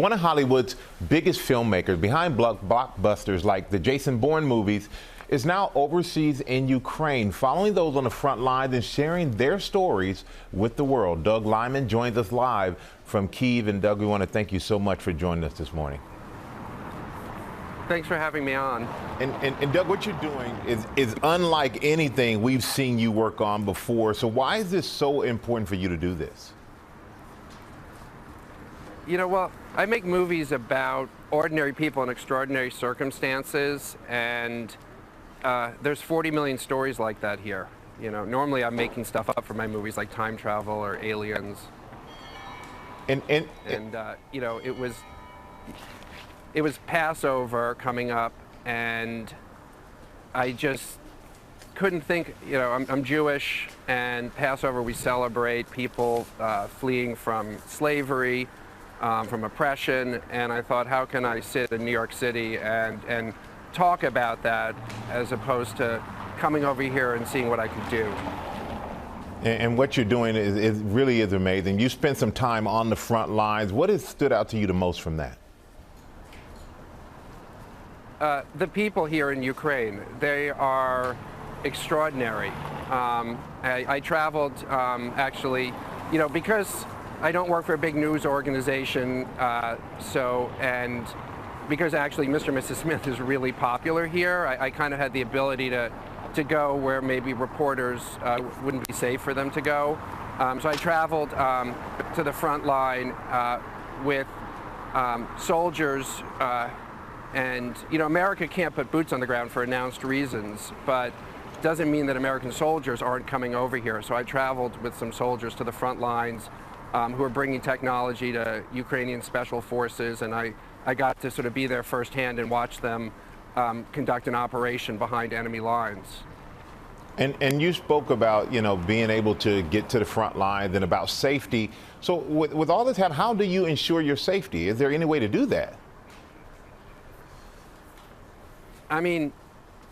One of Hollywood's biggest filmmakers, behind blockbusters like the Jason Bourne movies, is now overseas in Ukraine, following those on the front lines and sharing their stories with the world. Doug Liman joins us live from Kyiv. And Doug, we want to thank you so much for joining us this morning. Thanks for having me on. And Doug, what you're doing is unlike anything we've seen you work on before. So why is this so important for you to do this? You know, well, I make movies about ordinary people in extraordinary circumstances, and there's 40 million stories like that here. You know, normally I'm making stuff up for my movies like time travel or aliens. And you know, it was Passover coming up, and I just couldn't think, you know, I'm Jewish, and Passover we celebrate people fleeing from slavery, from oppression, and I thought, how can I sit in New York City and talk about that as opposed to coming over here and seeing what I could do. And what you're doing is really is amazing. You spent some time on the front lines. What has stood out to you the most from that? The people here in Ukraine, they are extraordinary. I traveled actually, you know, because I don't work for a big news organization, and because actually Mr. and Mrs. Smith is really popular here, I kind of had the ability to go where maybe reporters wouldn't be safe for them to go. So I traveled to the front line with soldiers, and you know, America can't put boots on the ground for announced reasons, but doesn't mean that American soldiers aren't coming over here. So I traveled with some soldiers to the front lines who are bringing technology to Ukrainian special forces, and I got to sort of be there firsthand and watch them conduct an operation behind enemy lines. And you spoke about, you know, being able to get to the front lines and about safety. So with all this happening, how do you ensure your safety? Is there any way to do that? I mean,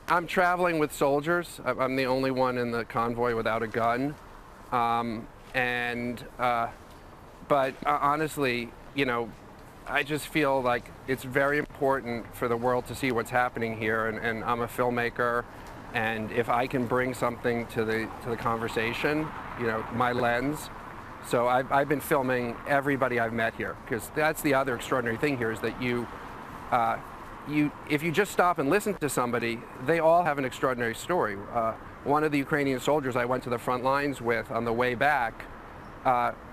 I'm traveling with soldiers. I'm the only one in the convoy without a gun. But honestly, you know, I just feel like it's very important for the world to see what's happening here, and I'm a filmmaker, and if I can bring something to the conversation, you know, my lens. So I've been filming everybody I've met here, because that's the other extraordinary thing here, is that if you just stop and listen to somebody, they all have an extraordinary story. One of the Ukrainian soldiers I went to the front lines with on the way back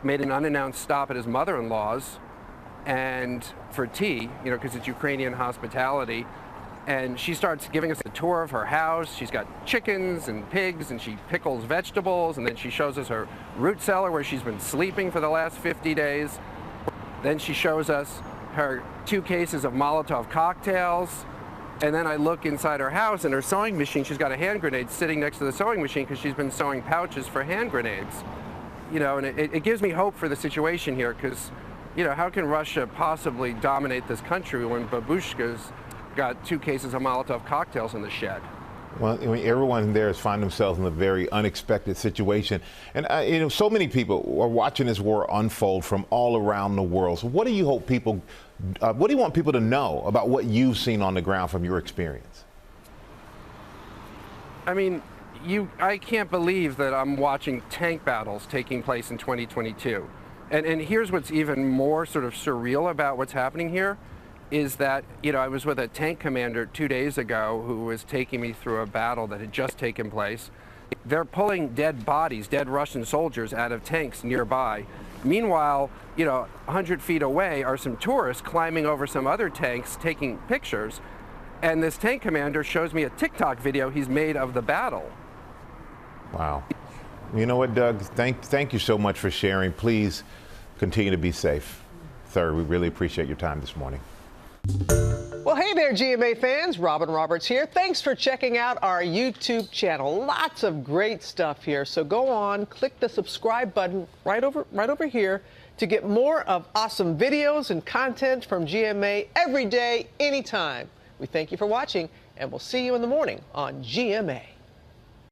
made an unannounced stop at his mother-in-law's and for tea, you know, because it's Ukrainian hospitality, and she starts giving us a tour of her house. She's got chickens and pigs, and she pickles vegetables, and then she shows us her root cellar where she's been sleeping for the last 50 days. Then she shows us her 2 cases of Molotov cocktails, and then I look inside her house, and her sewing machine, she's got a hand grenade sitting next to the sewing machine because she's been sewing pouches for hand grenades. You know, and it gives me hope for the situation here, because, you know, how can Russia possibly dominate this country when Babushka's got 2 cases of Molotov cocktails in the shed? Well, I mean, everyone there has found themselves in a very unexpected situation. And, you know, so many people are watching this war unfold from all around the world. So what do you hope people, what do you want people to know about what you've seen on the ground from your experience? I mean, I can't believe that I'm watching tank battles taking place in 2022. And here's what's even more sort of surreal about what's happening here, is that, you know, I was with a tank commander 2 days ago who was taking me through a battle that had just taken place. They're pulling dead bodies, dead Russian soldiers, out of tanks nearby. Meanwhile, you know, 100 feet away are some tourists climbing over some other tanks taking pictures. And this tank commander shows me a TikTok video he's made of the battle. Wow. You know what, Doug? Thank you so much for sharing. Please continue to be safe. Sir, we really appreciate your time this morning. Well, hey there, GMA fans. Robin Roberts here. Thanks for checking out our YouTube channel. Lots of great stuff here. So go on, click the subscribe button right over here to get more of awesome videos and content from GMA every day, anytime. We thank you for watching, and we'll see you in the morning on GMA.